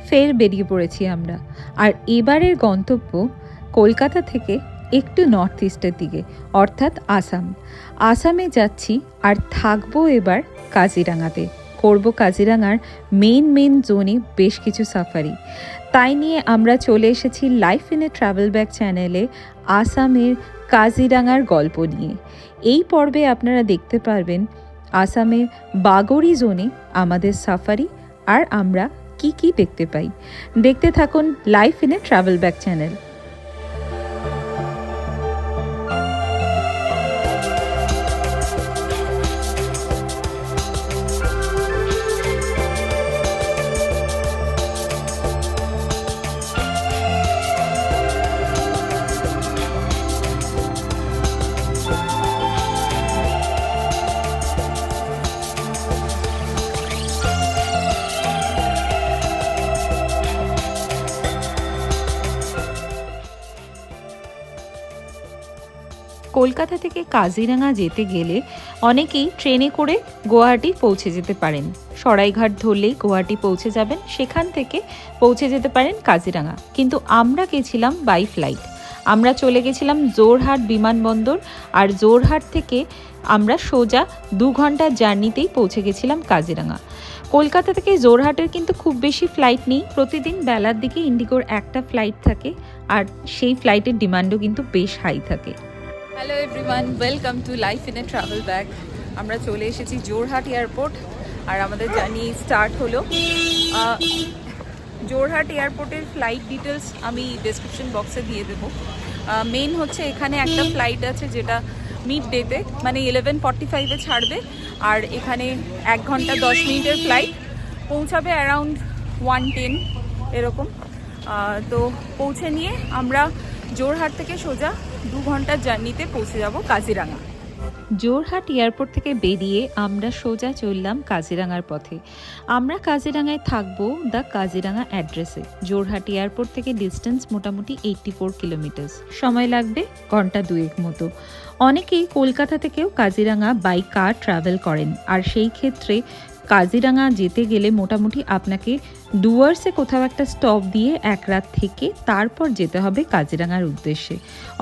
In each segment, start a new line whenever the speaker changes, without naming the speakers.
ফের বেরিয়ে পড়েছি আমরা। আর এবারের গন্তব্য কলকাতা থেকে একটু নর্থ ইস্টের দিকে, অর্থাৎ আসাম। আসামে যাচ্ছি আর থাকবো এবার কাজিরাঙাতে। করব কাজিরাঙার মেন জোনে বেশ কিছু সাফারি। তাই নিয়ে আমরা চলে এসেছি life in a travel bag চ্যানেলে আসামের কাজিরাঙার গল্প নিয়ে। এই পর্বে আপনারা দেখতে পারবেন আসামে বাগড়ি জোনে আমাদের সাফারি আর আমরা কি দেখতে পাই। দেখতে থাকুন life in a travel bag channel. Kolkata থেকে কাজিরাঙা যেতে গেলে অনেকেই ট্রেনে করে গুয়াহাটি পৌঁছে যেতে পারেন। সরাইঘাট ধরলেই গুয়াহাটি পৌঁছে যাবেন, সেখান থেকে পৌঁছে যেতে পারেন কাজিরাঙা। কিন্তু আমরা গেছিলাম বাই ফ্লাইট। আমরা চলে গেছিলাম জোরহাট বিমানবন্দর, আর জোরহাট থেকে আমরা সোজা 2 ঘন্টার জার্নিতেই পৌঁছে গেছিলাম কাজিরাঙা। কলকাতা থেকে জোরহাটের কিন্তু খুব বেশি ফ্লাইট নেই। প্রতিদিন বেলার দিকে ইন্ডিগোর একটা ফ্লাইট থাকে, আর সেই ফ্লাইটের ডিমান্ডও কিন্তু বেশ হাই থাকে। Hello everyone, welcome to life in a travel bag. আমরা চলে এসেছি জোরহাট এয়ারপোর্ট, আর আমাদের জার্নি স্টার্ট হলো। জোরহাট এয়ারপোর্টের ফ্লাইট ডিটেলস আমি ডেসক্রিপশন বক্সে দিয়ে দেবো। মেন হচ্ছে এখানে একটা ফ্লাইট আছে যেটা মিড ডেতে, মানে 11:45-এ ছাড়বে, আর এখানে 1 ঘন্টা 10 মিনিটের ফ্লাইট, পৌঁছাবে অ্যারাউন্ড 1:10 এরকম। তো পৌঁছে নিয়ে আমরা জোরহাট থেকে সোজা 2 ঘন্টার জার্নিতে পৌঁছে যাব কাজিরাঙা। জোরহাট এয়ারপোর্ট থেকে বেরিয়ে আমরা সোজা চললাম কাজিরাঙার পথে। আমরা কাজিরাঙায় থাকবো দ্য কাজিরাঙা অ্যাড্রেসে। জোরহাট এয়ারপোর্ট থেকে ডিস্টেন্স মোটামুটি 84 কিলোমিটার, সময় লাগবে ঘন্টা 2 মতো। অনেকেই কলকাতা থেকেও কাজিরাঙা বাই কার ট্রাভেল করেন, আর সেই ক্ষেত্রে কাজিরাঙা যেতে গেলে মোটামুটি আপনাকে ডুয়ার্সে কোথাও একটা স্টপ দিয়ে 1 রাত থেকে তারপর যেতে হবে কাজিরাঙার উদ্দেশ্যে।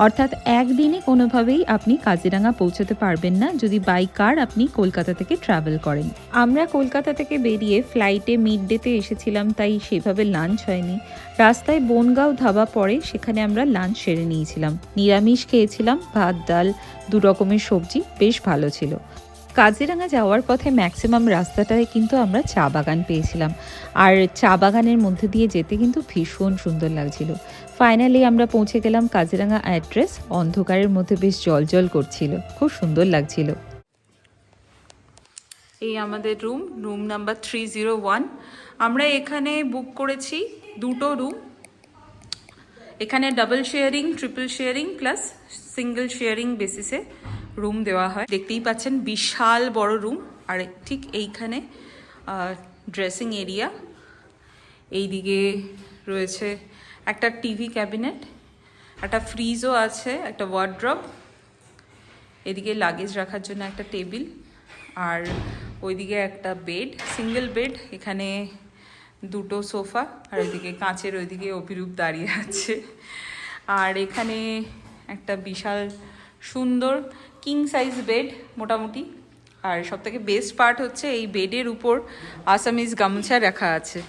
অর্থাৎ একদিনে কোনোভাবেই আপনি কাজিরাঙা পৌঁছতে পারবেন না যদি বাই কার আপনি কলকাতা থেকে ট্রাভেল করেন। আমরা কলকাতা থেকে বেরিয়ে ফ্লাইটে মিড ডেতে এসেছিলাম, তাই সেভাবে লাঞ্চ হয়নি। রাস্তায় বনগাঁও ধাবা পড়ে, সেখানে আমরা লাঞ্চ সেরে নিয়েছিলাম। নিরামিষ খেয়েছিলাম, ভাত ডাল 2 রকমের সবজি, বেশ ভালো ছিল। কাজিরাঙা যাওয়ার পথে ম্যাক্সিমাম রাস্তাটায় কিন্তু আমরা চা বাগান পেয়েছিলাম, আর চা বাগানের মধ্যে দিয়ে যেতে কিন্তু ভীষণ সুন্দর লাগছিল। ফাইনালি আমরা পৌঁছে গেলাম কাজিরাঙা অ্যাড্রেস। অন্ধকারের মধ্যে বেশ জলজল করছিল, খুব সুন্দর লাগছিল। এই আমাদের রুম নাম্বার 301। আমরা এখানে বুক করেছি 2টো রুম। এখানে double sharing, triple sharing plus single sharing বেসিসে রুম দেওয়া হয়। দেখতেই পাচ্ছেন বিশাল বড় রুম, আর ঠিক এইখানে ড্রেসিং এরিয়া। এইদিকে রয়েছে একটা টিভি ক্যাবিনেট, একটা ফ্রিজও আছে, একটা ওয়ার্ড্রব, এদিকে লাগেজ রাখার জন্য একটা টেবিল, আর ওইদিকে একটা বেড, সিঙ্গেল বেড। এখানে 2টো সোফা, আর এদিকে কাঁচের ওইদিকে অভিরূপ দাঁড়িয়ে আছে। আর এখানে একটা বিশাল সুন্দর কিং সাইজ বেড মোটামুটি। আর সবথেকে বেস্ট পার্ট হচ্ছে এই বেডের উপর আসামিজ গামছা রাখা আছে।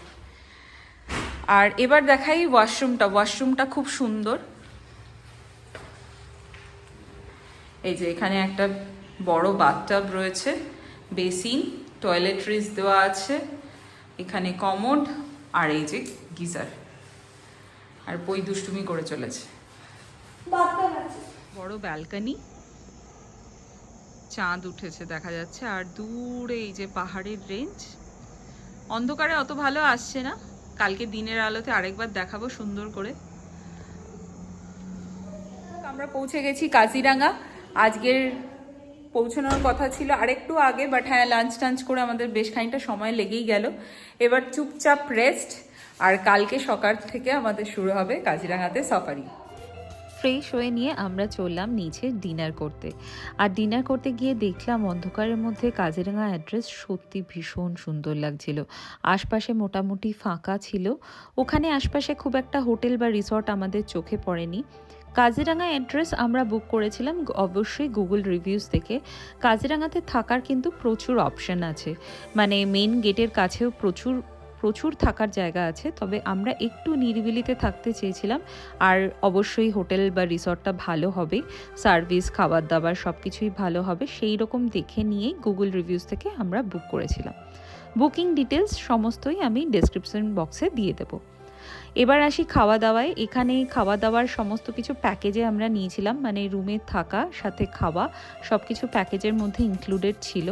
আর এবার দেখাই ওয়াশরুমটা খুব সুন্দর। এই যে এখানে একটা বড় বাথটাব রয়েছে, বেসিন, টয়লেট্রিজ দেওয়া আছে, এখানে কমোড, আর এই যে গিজার। আর বই দুষ্টুমি করে চলেছে। বড় ব্যালকনি, চাঁদ উঠেছে দেখা যাচ্ছে, আর দূরে এই যে পাহাড়ের রেঞ্জ। অন্ধকারে অত ভালো আসছে না, কালকে দিনের আলোতে আরেকবার দেখাবো সুন্দর করে। আমরা পৌঁছে গেছি কাজিরাঙা। আজকের পৌঁছানোর কথা ছিল আরেকটু আগে, বাট হ্যাঁ, লাঞ্চ টাঞ্চ করে আমাদের বেশ খানিকটা সময় লেগেই গেল। এবার চুপচাপ রেস্ট, আর কালকে সকাল থেকে আমাদের শুরু হবে কাজিরাঙাতে সাফারি।
ফ্রেশ হয়ে নিয়ে আমরা চললাম নিচে ডিনার করতে। আর ডিনার করতে গিয়ে দেখলাম অন্ধকারের মধ্যে কাজিরাঙা অ্যাড্রেস সত্যি ভীষণ সুন্দর লাগছিল। আশপাশে মোটামুটি ফাঁকা ছিল, ওখানে আশপাশে খুব একটা হোটেল বা রিসর্ট আমাদের চোখে পড়েনি। কাজিরাঙা অ্যাড্রেস আমরা বুক করেছিলাম অবশ্যই গুগল রিভিউজ থেকে। কাজিরাঙাতে থাকার কিন্তু প্রচুর অপশান আছে, মানে মেন গেটের কাছেও প্রচুর প্রচুর থাকার জায়গা আছে, তবে আমরা একটু নিরিবিলিতে থাকতে চেয়েছিলাম। আর অবশ্যই হোটেল বা রিসর্টটা ভালো হবে, সার্ভিস খাবার দাবার সব কিছুই ভালো হবে, সেই রকম দেখে নিয়েই গুগল রিভিউজ থেকে আমরা বুক করেছিলাম। বুকিং ডিটেলস সমস্তই আমি ডেসক্রিপশন বক্সে দিয়ে দেবো। এবার আসি খাওয়া দাওয়ায়। এখানে খাওয়া দাওয়ার সমস্ত কিছু প্যাকেজে আমরা নিয়েছিলাম, মানে রুমে থাকা সাথে খাওয়া সব কিছু প্যাকেজের মধ্যে ইনক্লুডেড ছিল।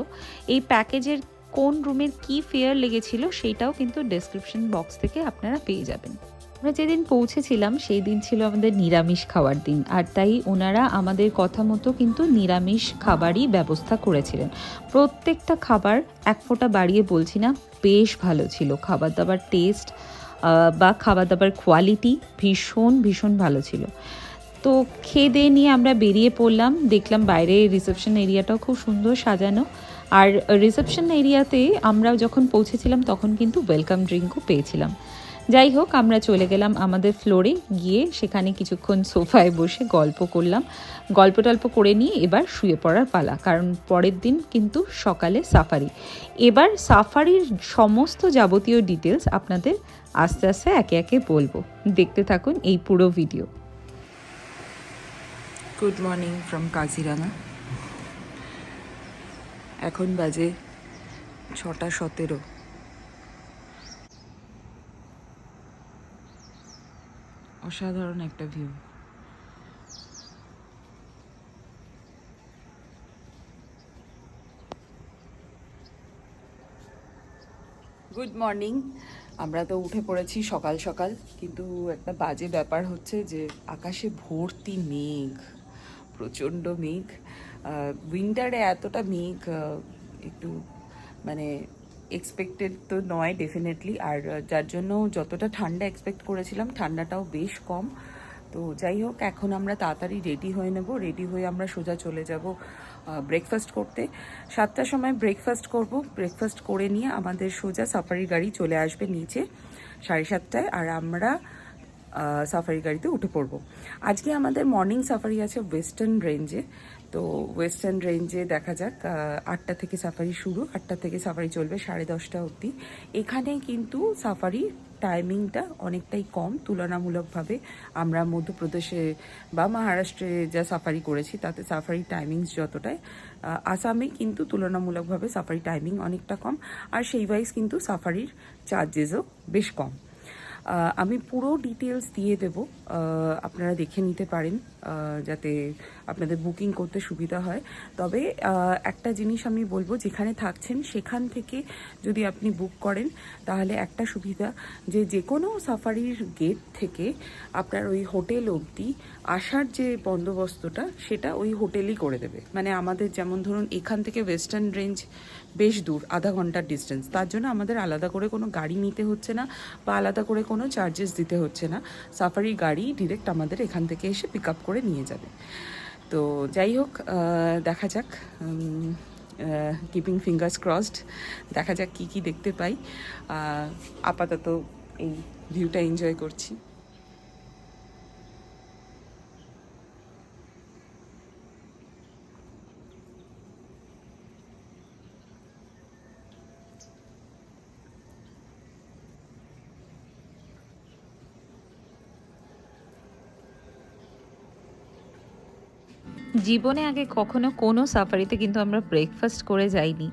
এই প্যাকেজের কোন রুমের কি ফেয়ার লেগেছিল সেইটাও কিন্তু ডেসক্রিপশন বক্স থেকে আপনারা পেয়ে যাবেন। আমরা যেদিন পৌঁছেছিলাম সেই দিন ছিল আমাদের নিরামিষ খাওয়ার দিন, আর তাই ওনারা আমাদের কথা মতো কিন্তু নিরামিষ খাবারই ব্যবস্থা করেছিলেন। প্রত্যেকটা খাবার এক ফোঁটা বাড়িয়ে বলছি না, বেশ ভালো ছিল। খাবার দাবার টেস্ট বা খাবার দাবার কোয়ালিটি ভীষণ ভীষণ ভালো ছিল। তো খেয়ে দিয়ে নিয়ে আমরা বেরিয়ে পড়লাম। দেখলাম বাইরে রিসেপশন এরিয়াটাও খুব সুন্দর সাজানো, আর রিসেপশন এরিয়াতে আমরা যখন পৌঁছেছিলাম তখন কিন্তু ওয়েলকাম ড্রিঙ্কও পেয়েছিলাম। যাই হোক, আমরা চলে গেলাম আমাদের ফ্লোরে, গিয়ে সেখানে কিছুক্ষণ সোফায় বসে গল্প করলাম। গল্প টল্প করে নিয়ে এবার শুয়ে পড়ার পালা, কারণ পরের দিন কিন্তু সকালে সাফারি। এবার সাফারির সমস্ত যাবতীয় ডিটেলস আপনাদের আস্তে আস্তে একে একে বলবো, দেখতে থাকুন এই পুরো video.
Good morning from Kaziranga. এখন বাজে 6:17। অসাধারণ একটা ভিউ। Good morning. আমরা তো উঠে পড়েছি সকাল সকাল, কিন্তু একটা বাজে ব্যাপার হচ্ছে যে আকাশে ভর্তি মেঘ, প্রচণ্ড মেঘ। উইন্টারে এতটা মেঘ একটু মানে এক্সপেক্টেড তো নয় ডেফিনেটলি, আর যার জন্য যতটা ঠান্ডা এক্সপেক্ট করেছিলাম ঠান্ডাটাও বেশ কম। তো যাই হোক, এখন আমরা তাড়াতাড়ি রেডি হয়ে নেব। রেডি হয়ে আমরা সোজা চলে যাব ব্রেকফাস্ট করতে। 7টার সময় ব্রেকফাস্ট করব। ব্রেকফাস্ট করে নিয়ে আমাদের সোজা সাফারি গাড়ি চলে আসবে নিচে 7:30টায়, আর আমরা সাফারি গাড়িতে উঠে পড়ব। আজকে আমাদের মর্নিং সাফারি আছে ওয়েস্টার্ন রেঞ্জে। তো ওয়েস্টার্ন রেঞ্জে দেখা যাক, 8টা থেকে সাফারি শুরু, 8টা থেকে সাফারি চলবে 10:30 অবধি। এখানে কিন্তু সাফারি টাইমিংটা অনেকটাই কম তুলনামূলকভাবে। আমরা মধ্যপ্রদেশে বা মহারাষ্ট্রে যা সাফারি করেছি তাতে সাফারি টাইমিংস যতটাই, আসামে কিন্তু তুলনামূলকভাবে সাফারি টাইমিং অনেকটা কম, আর সেই ওয়াইজ কিন্তু সাফারির চার্জেসও বেশ কম। আমি পুরো ডিটেলস দিয়ে দেব, আপনারা দেখে নিতে পারেন যাতে আপনাদের বুকিং করতে সুবিধা হয়। তবে একটা জিনিস আমি বলবো, যেখানে থাকছেন সেখান থেকে যদি আপনি বুক করেন তাহলে একটা সুবিধা, যে কোনো সাফারির গেট থেকে আপনার ওই হোটেল অবধি আসার যে বন্দোবস্তটা সেটা ওই হোটেলই করে দেবে। মানে আমাদের যেমন ধরুন এখান থেকে ওয়েস্টার্ন রেঞ্জ বেশ দূর, আধা ঘন্টার ডিস্টেন্স, তার জন্য আমাদের আলাদা করে কোনো গাড়ি নিতে হচ্ছে না বা আলাদা করে কোনো চার্জেস দিতে হচ্ছে না। সাফারি গাড়ি ডিরেক্ট আমাদের এখান থেকে এসে পিক আপ করে নিয়ে যাবে। তো যাই হোক, দেখা যাক, কিপিং ফিঙ্গার্স ক্রসড, দেখা যাক কি কি দেখতে পাই। আপাতত এই ভিউটা এনজয় করছি।
জীবনে আগে কখনো কোনো সাফারিতে কিন্তু আমরা ব্রেকফাস্ট করে যাইনি।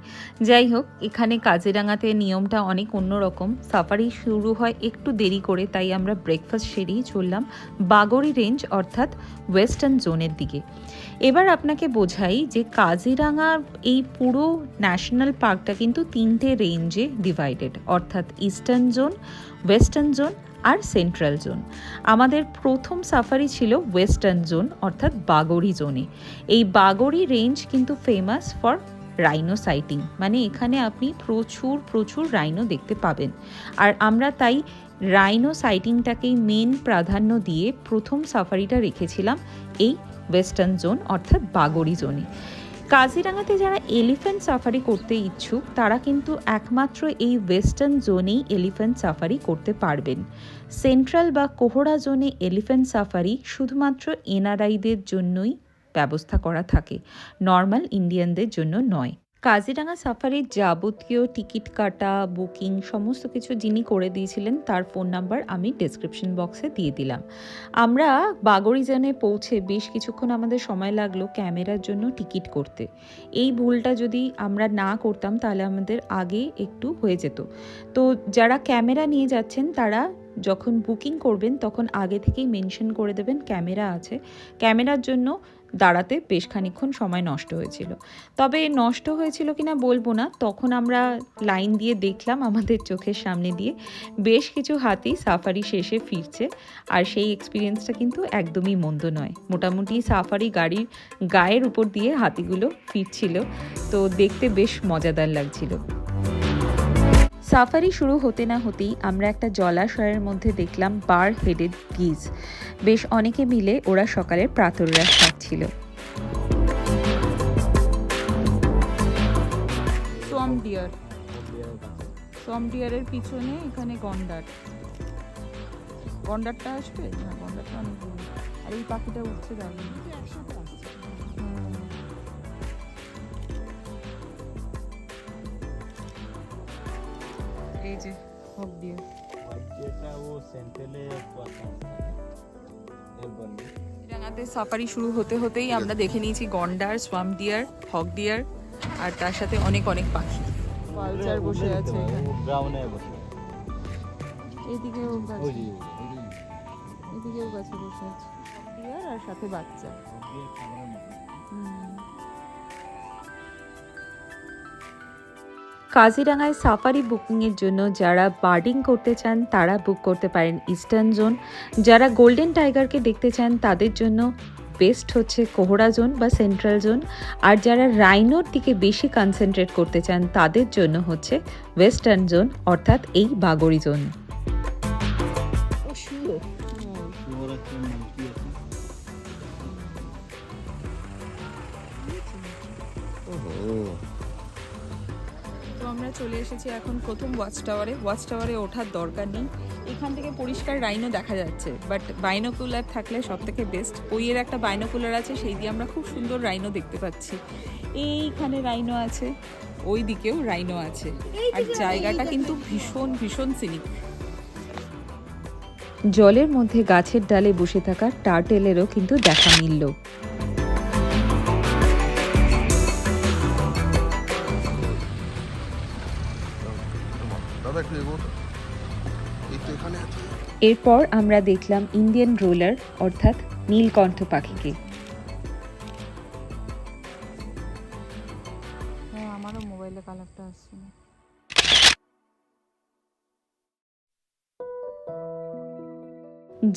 যাই হোক, এখানে কাজিরাঙাতে নিয়মটা অনেক অন্যরকম। সাফারি শুরু হয় একটু দেরি করে, তাই আমরা ব্রেকফাস্ট সেরেই চললাম বাগড়ি রেঞ্জ অর্থাৎ ওয়েস্টার্ন জোনের দিকে। এবার আপনাকে বোঝাই যে কাজিরাঙার এই পুরো ন্যাশনাল পার্কটা কিন্তু 3টে রেঞ্জে ডিভাইডেড, অর্থাৎ ইস্টার্ন জোন, ওয়েস্টার্ন জোন আর সেন্ট্রাল জোন। আমাদের প্রথম সাফারি ছিল ওয়েস্টার্ন জোন অর্থাৎ বাগড়ি জোনে। এই বাগড়ি রেঞ্জ কিন্তু ফেমাস ফর রাইনো সাইটিং, মানে এখানে আপনি প্রচুর প্রচুর রাইনো দেখতে পাবেন। আর আমরা তাই রাইনো সাইটিংটাকেই মেন প্রাধান্য দিয়ে প্রথম সাফারিটা রেখেছিলাম এই ওয়েস্টার্ন জোন অর্থাৎ বাগড়ি জোনে। কাজিরাঙাতে যারা এলিফ্যান্ট সাফারি করতে ইচ্ছুক তারা কিন্তু একমাত্র এই ওয়েস্টার্ন জোনেই এলিফ্যান্ট সাফারি করতে পারবেন। সেন্ট্রাল বা কোহরা জোনে এলিফ্যান্ট সাফারি শুধুমাত্র এনআরআইদের জন্যই ব্যবস্থা করা থাকে, নর্মাল ইন্ডিয়ানদের জন্য নয়। কাজিরাঙা সাফারির যাবতীয় টিকিট কাটা, বুকিং সমস্ত কিছু যিনি করে দিয়েছিলেন তার ফোন নাম্বার আমি ডেসক্রিপশন বক্সে দিয়ে দিলাম। আমরা বাগড়ি জোনে পৌঁছে বেশ কিছুক্ষণ আমাদের সময় লাগলো ক্যামেরার জন্য টিকিট করতে। এই ভুলটা যদি আমরা না করতাম তাহলে আমাদের আগে একটু হয়ে যেত। তো যারা ক্যামেরা নিয়ে যাচ্ছেন তারা যখন বুকিং করবেন তখন আগে থেকেই মেনশন করে দেবেন ক্যামেরা আছে। ক্যামেরার জন্য দাঁড়াতে বেশ খানিকক্ষণ সময় নষ্ট হয়েছিল। তবে নষ্ট হয়েছিল কিনা বলবো না, তখন আমরা লাইন দিয়ে দেখলাম আমাদের চোখের সামনে দিয়ে বেশ কিছু হাতি সাফারি শেষে ফিরছে, আর সেই এক্সপিরিয়েন্সটা কিন্তু একদমই মন্দ নয়। মোটামুটি সাফারি গাড়ির গায়ের উপর দিয়ে হাতিগুলো ফিরছিল, তো দেখতে বেশ মজাদার লাগছিল। সাফারি শুরু হতে না হতেই আমরা একটা জলাশয়ের মধ্যে দেখলাম বার হেডেড গিজ। বেশ অনেকে মিলে ওরা সকালের প্রাতরাশ খাচ্ছিল।
সোয়াম ডিয়ারের পিছনে এখানে গন্ডারটা আসবে না, গন্ডারটা অনেক দূর। আর এই পাখিটা উঠছে দারুণ। এই যে হক ডিয়ার, রাঙাতে সাফারি শুরু হতে হতেই আমরা দেখে নিয়েছি গন্ডার, সোয়াম ডিয়ার, হক ডিয়ার আর তার সাথে অনেক অনেক পাখি। পালচার বসে আছে এইদিকেও গাছে বসে আছে ডিয়ার আর সাথে বাচ্চা।
কাজিরাঙায় সাফারি বুকিংয়ের জন্য যারা বার্ডিং করতে চান তারা বুক করতে পারেন ইস্টার্ন জোন। যারা গোল্ডেন টাইগারকে দেখতে চান তাদের জন্য বেস্ট হচ্ছে কোহরা জোন বা সেন্ট্রাল জোন। আর যারা রাইনোর দিকে বেশি কনসেন্ট্রেট করতে চান তাদের জন্য হচ্ছে ওয়েস্টার্ন জোন অর্থাৎ এই বাগড়ি জোন।
তো আমরা চলে এসেছি এখন প্রথম ওয়াচ টাওয়ারে ওঠার দরকার নেই, এখান থেকে পরিষ্কার রাইনো দেখা যাচ্ছে, বাট বাইনোকুলার থাকলে সব থেকে বেস্ট। ওইয়ের একটা বাইনোকুলার আছে, সেই দিয়ে আমরা খুব সুন্দর রাইনো দেখতে পাচ্ছি। এইখানে রাইনো আছে, ওই দিকেও রাইনো আছে, আর জায়গাটা কিন্তু ভীষণ ভীষণ সিনিক।
জলের মধ্যে গাছের ডালে বসে থাকা টার্টেলেরও কিন্তু দেখা মিলল। এরপর আমরা দেখলাম ইন্ডিয়ান রোলার অর্থাৎ নীলকণ্ঠ পাখিকে।
হ্যাঁ, আমারও মোবাইলে কালারটা আসছে না।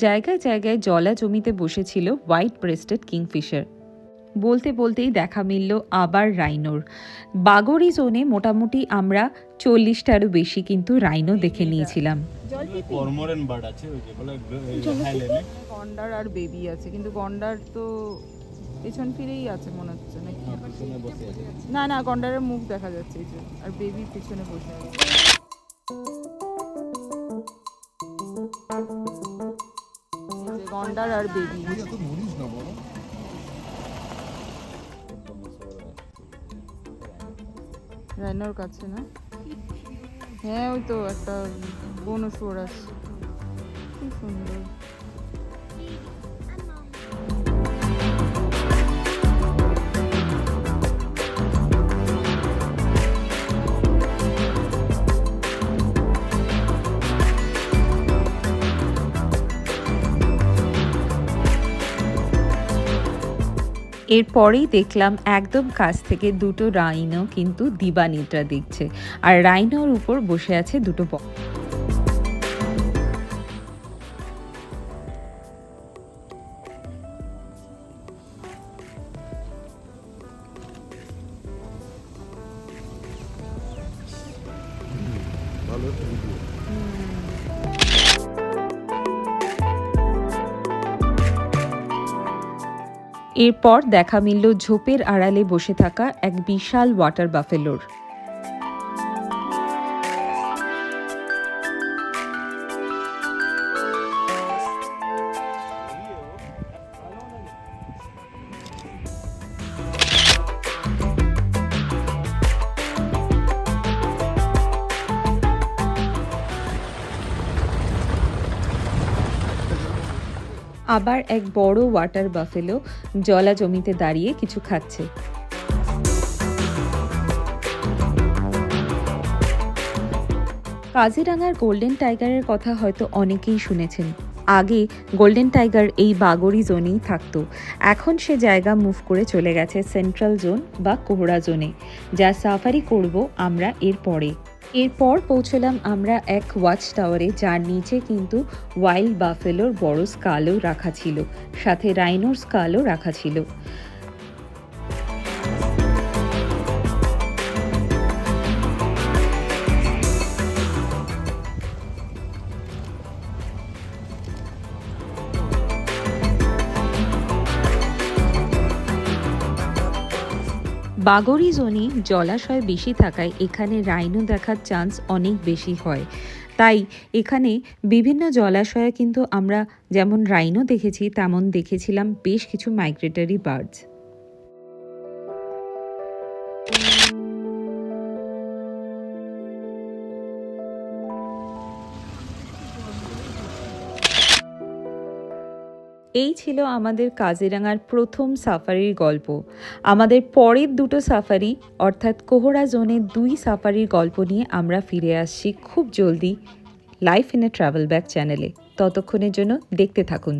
জায়গায় জায়গায় জলা জমিতে বসেছিল হোয়াইট ব্রেস্টেড কিংফিশার। বলতে বলতেই দেখা মিলল আবার রাইনোর। বাগড়ি জোনে মোটামুটি আমরা 40টারও বেশি কিন্তু রাইনো দেখে নিয়েছিলাম।
গন্ডার আর বেবি আছে, কিন্তু গন্ডার তো পেছন ফিরেই আছে মনে হচ্ছে নাকি? না না, গন্ডারের মুখ দেখা যাচ্ছে এই যে, আর বেবি পিছনে বসে আছে। গন্ডার আর বেবি রাইনোর কাছে না? হ্যাঁ, ওই তো একটা বনো শুয়োর আছে, খুব সুন্দর।
এরপরেই দেখলাম একদম কাছ থেকে দুটো রাইনো কিন্তু দিবানিদ্রা দেখছে, আর রাইনোর উপর বসে আছে দুটো এরপর দেখা মিলল ঝোপের আড়ালে বসে থাকা এক বিশাল ওয়াটার বাফেলোর। আবার এক বড় ওয়াটার বাফেলো জলা জমিতে দাঁড়িয়ে কিছু খাচ্ছে। কাজিরাঙার গোল্ডেন টাইগারের কথা হয়তো অনেকেই শুনেছেন। আগে গোল্ডেন টাইগার এই বাগড়ি জোনেই থাকতো। এখন সে জায়গা মুভ করে চলে গেছে সেন্ট্রাল জোন বা কোহরা জোনে, যা সাফারি করব আমরা এরপর পৌঁছলাম আমরা এক ওয়াচ টাওয়ারে, যার নিচে কিন্তু ওয়াইল্ড বাফেলোর বড় স্কালও রাখা ছিল, সাথে রাইনোর স্কালও রাখা ছিল। বাগড়ি জোনে জলাশয় বেশি থাকায় এখানে রাইনো দেখার চান্স অনেক বেশি হয়। তাই এখানে বিভিন্ন জলাশয়ে কিন্তু আমরা যেমন রাইনো দেখেছি, তেমন দেখেছিলাম বেশ কিছু মাইগ্রেটরি বার্ডস। এই ছিল আমাদের কাজিরাঙার প্রথম সাফারির গল্প। আমাদের পরের দুটো সাফারি অর্থাৎ কোহরা জোনের 2 সাফারির গল্প নিয়ে আমরা ফিরে আসছি খুব জলদি life in a travel bag চ্যানেলে। ততক্ষণের জন্য দেখতে থাকুন।